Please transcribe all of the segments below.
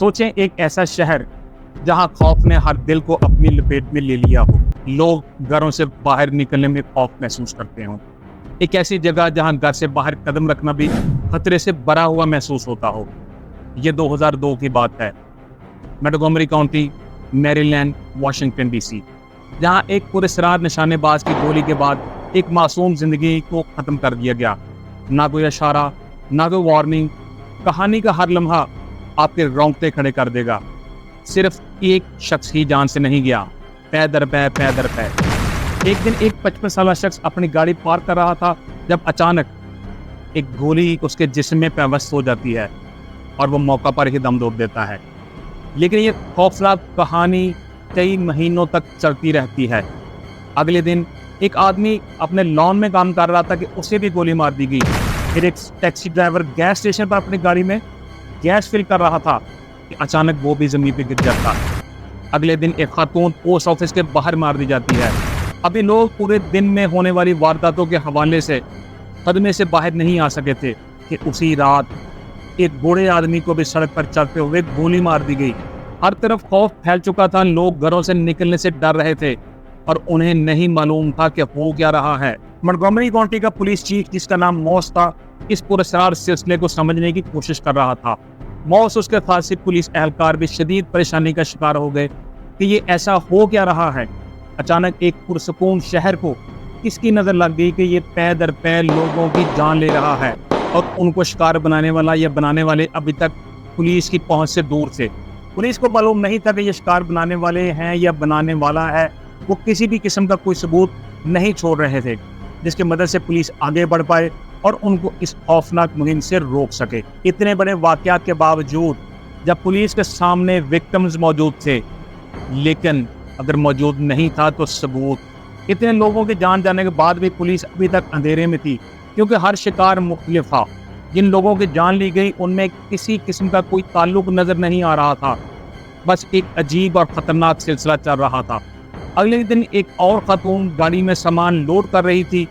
سوچیں ایک ایسا شہر جہاں خوف نے ہر دل کو اپنی لپیٹ میں لے لیا ہو، لوگ گھروں سے باہر نکلنے میں خوف محسوس کرتے ہوں، ایک ایسی جگہ جہاں گھر سے باہر قدم رکھنا بھی خطرے سے بھرا ہوا محسوس ہوتا ہو۔ یہ 2002 کی بات ہے، منٹگومری کاؤنٹی، میری لینڈ، واشنگٹن ڈی سی، جہاں ایک پراسرار نشانے باز کی گولی کے بعد ایک معصوم زندگی کو ختم کر دیا گیا۔ نہ کوئی اشارہ، نہ کوئی وارننگ، کہانی کا ہر لمحہ آپ کے رونگٹے کھڑے کر دے گا۔ صرف ایک شخص ہی جان سے نہیں گیا، پے در پے، پے در پے۔ ایک دن ایک 55 سالہ شخص اپنی گاڑی پارک کر رہا تھا جب اچانک ایک گولی اس کے جسم میں پیوست ہو جاتی ہے اور وہ موقع پر ہی دم توڑ دیتا ہے۔ لیکن یہ خوفناک کہانی کئی مہینوں تک چلتی رہتی ہے۔ اگلے دن ایک آدمی اپنے لان میں کام کر رہا تھا کہ اسے بھی گولی مار دی گئی۔ پھر ایک ٹیکسی ڈرائیور گیس اسٹیشن پر اپنی گاڑی میں گیس فل کر رہا تھا کہ اچانک وہ بھی زمین پہ گر جاتا ہے۔ اگلے دن ایک خاتون پوسٹ آفس کے باہر مار دی جاتی ہے۔ ابھی لوگ پورے دن میں ہونے والی وارداتوں کے حوالے سے صدمے سے باہر نہیں آ سکے تھے کہ اسی رات ایک بوڑھے آدمی کو بھی سڑک پر چلتے ہوئے گولی مار دی گئی۔ ہر طرف خوف پھیل چکا تھا، لوگ گھروں سے نکلنے سے ڈر رہے تھے اور انہیں نہیں معلوم تھا کہ ہو کیا رہا ہے۔ منٹگومری کاؤنٹی کا پولیس چیف، جس کا نام موس تھا، اس پراسرار سلسلے کو سمجھنے کی کوشش کر رہا تھا۔ موس اس کے خاصی پولیس اہلکار بھی شدید پریشانی کا شکار ہو گئے کہ یہ ایسا ہو کیا رہا ہے۔ اچانک ایک پرسکون شہر کو کس کی نظر لگ گئی کہ یہ پے در پے لوگوں کی جان لے رہا ہے اور ان کو شکار بنانے والا یا بنانے والے ابھی تک پولیس کی پہنچ سے دور تھے۔ پولیس کو معلوم نہیں تھا کہ یہ شکار بنانے والے ہیں یا بنانے والا ہے۔ وہ کسی بھی قسم کا کوئی ثبوت نہیں چھوڑ رہے تھے جس کی مدد سے پولیس آگے بڑھ پائے اور ان کو اس خوفناک مہم سے روک سکے۔ اتنے بڑے واقعات کے باوجود جب پولیس کے سامنے وکٹمز موجود تھے، لیکن اگر موجود نہیں تھا تو ثبوت۔ اتنے لوگوں کے جان جانے کے بعد بھی پولیس ابھی تک اندھیرے میں تھی، کیونکہ ہر شکار مختلف تھا۔ جن لوگوں کی جان لی گئی ان میں کسی قسم کا کوئی تعلق نظر نہیں آ رہا تھا، بس ایک عجیب اور خطرناک سلسلہ چل رہا تھا۔ اگلے دن ایک اور خاتون گاڑی میں سامان لوڈ کر رہی تھی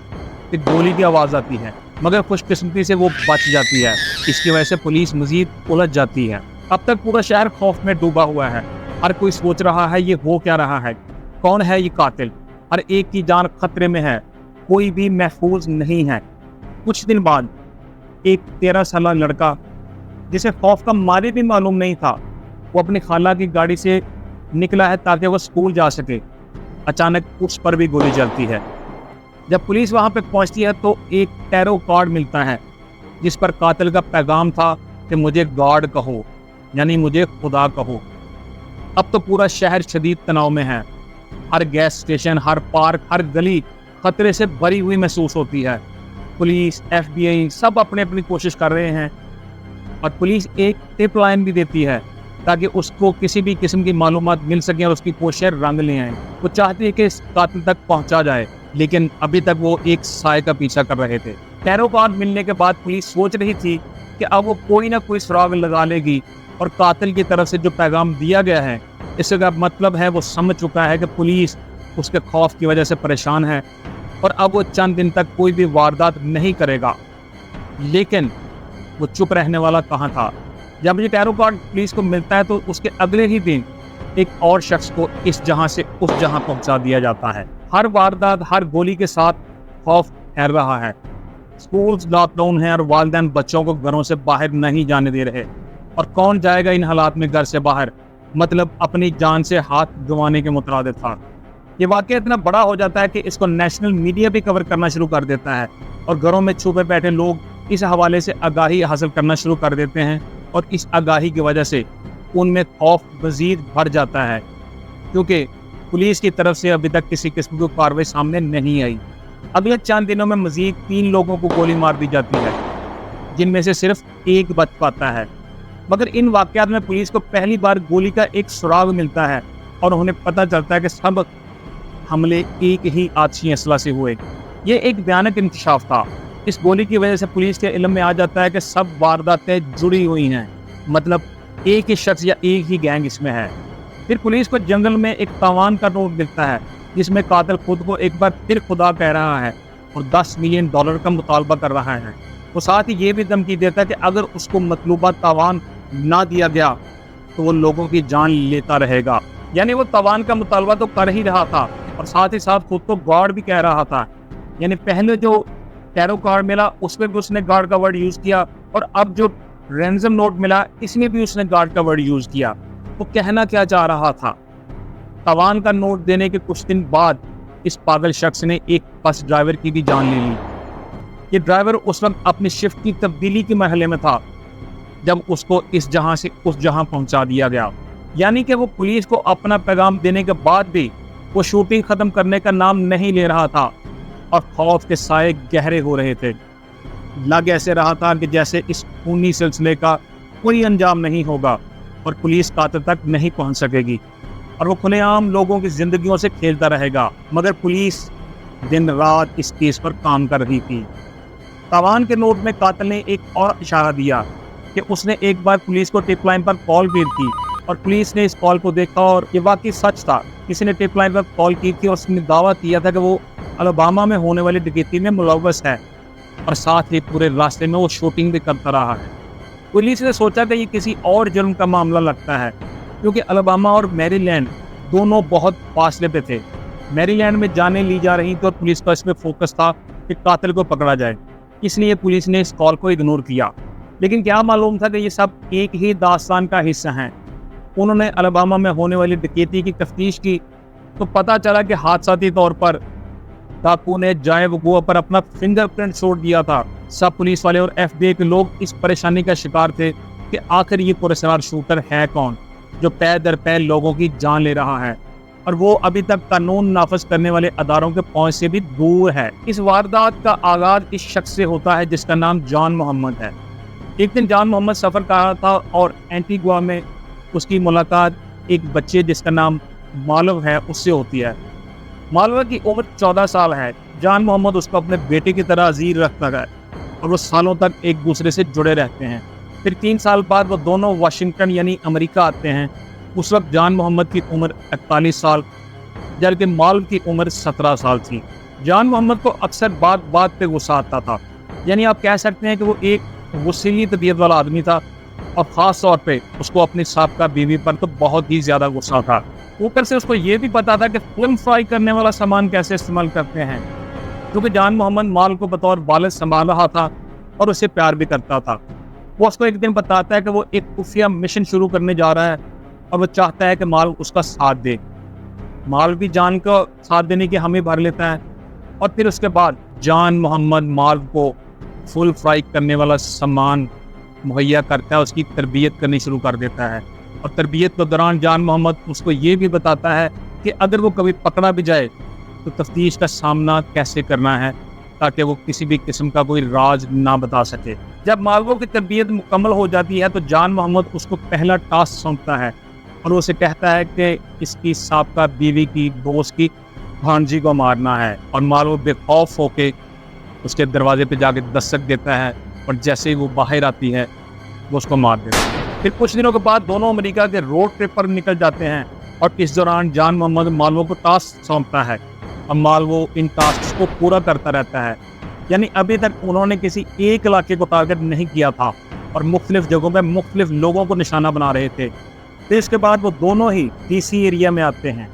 کہ گولی کی آواز آتی ہے، مگر خوش قسمتی سے وہ بچ جاتی ہے۔ اس کی وجہ سے پولیس مزید الجھ جاتی ہے۔ اب تک پورا شہر خوف میں ڈوبا ہوا ہے۔ ہر کوئی سوچ رہا ہے یہ ہو کیا رہا ہے، کون ہے یہ قاتل۔ ہر ایک کی جان خطرے میں ہے، کوئی بھی محفوظ نہیں ہے۔ کچھ دن بعد ایک 13 سالہ لڑکا، جسے خوف کا مارے بھی معلوم نہیں تھا، وہ اپنی خالہ کی گاڑی سے نکلا ہے تاکہ وہ اسکول جا سکے۔ اچانک اس پر بھی گولی چلتی ہے۔ جب پولیس وہاں پہ پہنچتی ہے تو ایک ٹیرو کارڈ ملتا ہے جس پر قاتل کا پیغام تھا کہ مجھے گاڈ کہو، یعنی مجھے خدا کہو۔ اب تو پورا شہر شدید تناؤ میں ہے۔ ہر گیس اسٹیشن، ہر پارک، ہر گلی خطرے سے بھری ہوئی محسوس ہوتی ہے۔ پولیس، FBI سب اپنی اپنی کوشش کر رہے ہیں، اور پولیس ایک ٹپ لائن بھی دیتی ہے تاکہ اس کو کسی بھی قسم کی معلومات مل سکیں اور اس کی کوششیں رنگ لے آئیں۔ وہ چاہتی ہے کہ اس قاتل تک پہنچا جائے، لیکن ابھی تک وہ ایک سائے کا پیچھا کر رہے تھے۔ ٹیرو کارڈ ملنے کے بعد پولیس سوچ رہی تھی کہ اب وہ کوئی نہ کوئی سراغ لگا لے گی، اور قاتل کی طرف سے جو پیغام دیا گیا ہے اس کا مطلب ہے وہ سمجھ چکا ہے کہ پولیس اس کے خوف کی وجہ سے پریشان ہے اور اب وہ چند دن تک کوئی بھی واردات نہیں کرے گا۔ لیکن وہ چپ رہنے والا کہاں تھا۔ جب یہ ٹیرو کارڈ پولیس کو ملتا ہے تو اس کے اگلے ہی دن ایک اور شخص کو اس جہاں سے اس جہاں پہنچا دیا جاتا ہے۔ ہر واردات، ہر گولی کے ساتھ خوف پھیل رہا ہے۔ سکولز لاک ڈاؤن ہیں اور والدین بچوں کو گھروں سے باہر نہیں جانے دے رہے، اور کون جائے گا ان حالات میں گھر سے باہر، مطلب اپنی جان سے ہاتھ گنوانے کے مترادف تھا۔ یہ واقعہ اتنا بڑا ہو جاتا ہے کہ اس کو نیشنل میڈیا بھی کور کرنا شروع کر دیتا ہے، اور گھروں میں چھپے بیٹھے لوگ اس حوالے سے آگاہی حاصل کرنا شروع کر دیتے ہیں، اور اس آگاہی کی وجہ سے ان میں خوف مزید بڑھ جاتا ہے، کیونکہ پولیس کی طرف سے ابھی تک کسی قسم کی کارروائی سامنے نہیں آئی۔ اگلے چند دنوں میں مزید 3 لوگوں کو گولی مار دی جاتی ہے، جن میں سے صرف ایک بچ پاتا ہے۔ مگر ان واقعات میں پولیس کو پہلی بار گولی کا ایک سراغ ملتا ہے، اور انہیں پتہ چلتا ہے کہ سب حملے ایک ہی آتشی اسلحہ سے ہوئے۔ یہ ایک بھیانک انکشاف تھا۔ اس گولی کی وجہ سے پولیس کے علم میں آ جاتا ہے کہ سب وارداتیں جڑی ہوئی ہیں، مطلب ایک ہی شخص یا ایک ہی گینگ اس میں ہے۔ پھر پولیس کو جنگل میں ایک تاوان کا نوٹ ملتا ہے جس میں قاتل خود کو ایک بار پھر خدا کہہ رہا ہے اور $10 ملین کا مطالبہ کر رہا ہے۔ وہ ساتھ ہی یہ بھی دھمکی دیتا ہے کہ اگر اس کو مطلوبہ تاوان نہ دیا گیا تو وہ لوگوں کی جان لیتا رہے گا. یعنی وہ تاوان کا مطالبہ تو کر ہی رہا تھا اور ساتھ ہی ساتھ خود کو گاڈ بھی کہہ رہا تھا. یعنی پہلے جو ٹیرو کارڈ ملا اس میں بھی اس نے گاڈ کا ورڈ یوز کیا اور اب جو رینزم نوٹ ملا اس میں بھی اس نے گاڈ کا ورڈ یوز کیا. وہ کہنا کیا چاہ رہا تھا؟ تاوان کا نوٹ دینے کے کچھ دن بعد اس پاگل شخص نے ایک بس ڈرائیور کی بھی جان لے لی. یہ ڈرائیور اس وقت اپنی شفٹ کی تبدیلی کے مرحلے میں تھا جب اس کو اس جہاں سے اس جہاں پہنچا دیا گیا. یعنی کہ وہ پولیس کو اپنا پیغام دینے کے بعد بھی وہ شوٹنگ ختم کرنے کا نام نہیں لے رہا تھا اور خوف کے سائے گہرے ہو رہے تھے. لگ ایسے رہا تھا کہ جیسے اس خونی سلسلے کا کوئی انجام نہیں ہوگا اور پولیس قاتل تک نہیں پہنچ سکے گی اور وہ کھلے عام لوگوں کی زندگیوں سے کھیلتا رہے گا. مگر پولیس دن رات اس کیس پر کام کر رہی تھی. تاوان کے نوٹ میں قاتل نے ایک اور اشارہ دیا کہ اس نے ایک بار پولیس کو ٹپ لائن پر کال بھی کی اور پولیس نے اس کال کو دیکھا اور یہ واقعی سچ تھا. کسی نے ٹپ لائن پر کال کی تھی اور اس نے دعویٰ کیا تھا کہ وہ الاباما میں ہونے والی ڈکیتی میں ملوث ہے اور ساتھ ہی پورے راستے میں وہ شوٹنگ بھی کرتا رہا ہے. پولیس نے سوچا کہ یہ کسی اور جرم کا معاملہ لگتا ہے کیونکہ الاباما اور میری لینڈ دونوں بہت فاصلے پہ تھے. میری لینڈ میں جانیں لی جا رہی تھی اور پولیس کا اس میں فوکس تھا کہ قاتل کو پکڑا جائے. اس لیے پولیس نے اس کال کو اگنور کیا. لیکن کیا معلوم تھا کہ یہ سب ایک ہی داستان کا حصہ ہیں. انہوں نے الاباما میں ہونے والی ڈکیتی کی تفتیش کی تو پتہ چلا کہ حادثاتی طور پر ڈاکو نے جائے وقوع پر اپنا فنگر پرنٹ چھوڑ دیا تھا. سب پولیس والے اور ایف بی آئی کے لوگ اس پریشانی کا شکار تھے کہ آخر یہ پراسرار شوٹر ہے کون جو پے در پے لوگوں کی جان لے رہا ہے اور وہ ابھی تک قانون نافذ کرنے والے اداروں کے پہنچ سے بھی دور ہے. اس واردات کا آغاز اس شخص سے ہوتا ہے جس کا نام جان محمد ہے. ایک دن جان محمد سفر کر رہا تھا اور اینٹیگوا میں اس کی ملاقات ایک بچے جس کا نام مالو ہے اس سے ہوتی ہے. مالو کی عمر 14 سال ہے. جان محمد اس کو اپنے بیٹے کی طرح عزیز رکھتا ہے اور وہ سالوں تک ایک دوسرے سے جڑے رہتے ہیں. پھر 3 سال بعد وہ دونوں واشنگٹن یعنی امریکہ آتے ہیں. اس وقت جان محمد کی عمر 41 سال جبکہ مالو کی عمر 17 سال تھی. جان محمد کو اکثر بات پہ غصہ آتا تھا. یعنی آپ کہہ سکتے ہیں کہ وہ ایک غصیلی طبیعت والا آدمی تھا اور خاص طور پہ اس کو اپنی سابقہ بیوی پر تو بہت ہی زیادہ غصہ تھا. اوپر سے اس کو یہ بھی پتا تھا کہ فلم فرائی کرنے والا سامان کیسے استعمال کرتے ہیں کیونکہ جان محمد مال کو بطور والد سنبھال رہا تھا اور اسے پیار بھی کرتا تھا. وہ اس کو ایک دن بتاتا ہے کہ وہ ایک خفیہ مشن شروع کرنے جا رہا ہے اور وہ چاہتا ہے کہ مال اس کا ساتھ دے. مال بھی جان کو ساتھ دینے کی حامی بھر لیتا ہے اور پھر اس کے بعد جان محمد مال کو فل فرائی کرنے والا سامان مہیا کرتا ہے. اس کی تربیت کرنی شروع کر دیتا ہے اور تربیت کے دوران جان محمد اس کو یہ بھی بتاتا ہے کہ اگر وہ کبھی پکڑا بھی جائے تو تفتیش کا سامنا کیسے کرنا ہے تاکہ وہ کسی بھی قسم کا کوئی راز نہ بتا سکے. جب مالووں کی تربیت مکمل ہو جاتی ہے تو جان محمد اس کو پہلا ٹاسک سونپتا ہے اور اسے کہتا ہے کہ اس کی سابقہ بیوی کی دوست کی بھانجی کو مارنا ہے. اور مالو بے خوف ہو کے اس کے دروازے پہ جا کے دستک دیتا ہے اور جیسے ہی وہ باہر آتی ہے وہ اس کو مار دیتا ہے. پھر کچھ دنوں کے بعد دونوں امریکہ کے روڈ ٹرپ پر نکل جاتے ہیں اور اس دوران جان محمد مالووں کو ٹاسک سونپتا ہے اور مالوو ان ٹاسک کو پورا کرتا رہتا ہے. یعنی ابھی تک انہوں نے کسی ایک علاقے کو ٹارگٹ نہیں کیا تھا اور مختلف جگہوں پہ مختلف لوگوں کو نشانہ بنا رہے تھے. پھر اس کے بعد وہ دونوں ہی ڈی سی ایریا میں آتے ہیں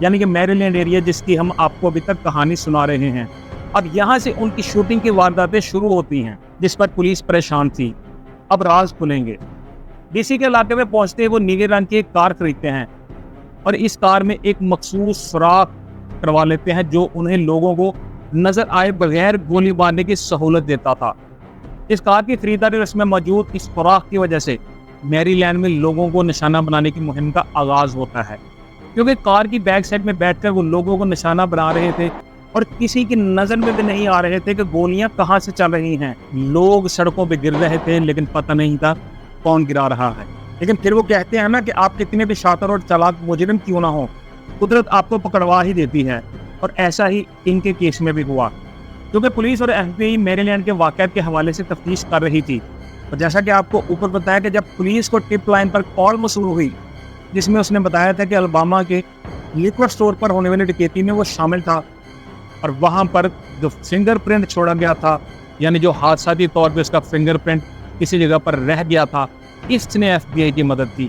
یعنی کہ میری لینڈ ایریا جس کی ہم آپ کو ابھی تک کہانی سنا رہے ہیں. اب یہاں سے ان کی شوٹنگ کی وارداتیں شروع ہوتی ہیں جس پر پولیس پریشان تھی. اب راز کھلیں گے. ڈی سی کے علاقے میں پہنچتے ہی وہ نیلے رنگ کی ایک کار خریدتے ہیں اور اس کار میں ایک مخصوص سوراخ کروا لیتے ہیں جو انہیں لوگوں کو نظر آئے بغیر گولی مارنے کی سہولت دیتا تھا. اس کار کی خریداری اس میں موجود اس سوراخ کی وجہ سے میری لینڈ میں لوگوں کو نشانہ بنانے کی مہم کا آغاز ہوتا ہے کیونکہ کار کی بیک سائڈ میں بیٹھ کر وہ لوگوں کو نشانہ بنا رہے تھے اور کسی کی نظر میں بھی نہیں آ رہے تھے کہ گولیاں کہاں سے چل رہی ہیں. لوگ سڑکوں پہ گر رہے تھے لیکن پتہ نہیں تھا کون گرا رہا ہے. لیکن پھر وہ کہتے ہیں نا کہ آپ کتنے بھی شاطر اور چالاک مجرم کیوں نہ ہو قدرت آپ کو پکڑوا ہی دیتی ہے. اور ایسا ہی ان کے کیس میں بھی ہوا کیونکہ پولیس اور ایف بی آئی میری لینڈ کے واقعات کے حوالے سے تفتیش کر رہی تھی. اور جیسا کہ آپ کو اوپر بتایا کہ جب پولیس کو ٹپ لائن پر کال موصول ہوئی جس میں اس نے بتایا تھا کہ الاباما کے لیکوڈ اسٹور پر ہونے والی ڈکیتی میں وہ شامل تھا اور وہاں پر جو فنگر پرنٹ چھوڑا گیا تھا یعنی جو حادثاتی طور پہ اس کا فنگر پرنٹ کسی جگہ پر رہ گیا تھا اس نے ایف بی آئی کی مدد کی.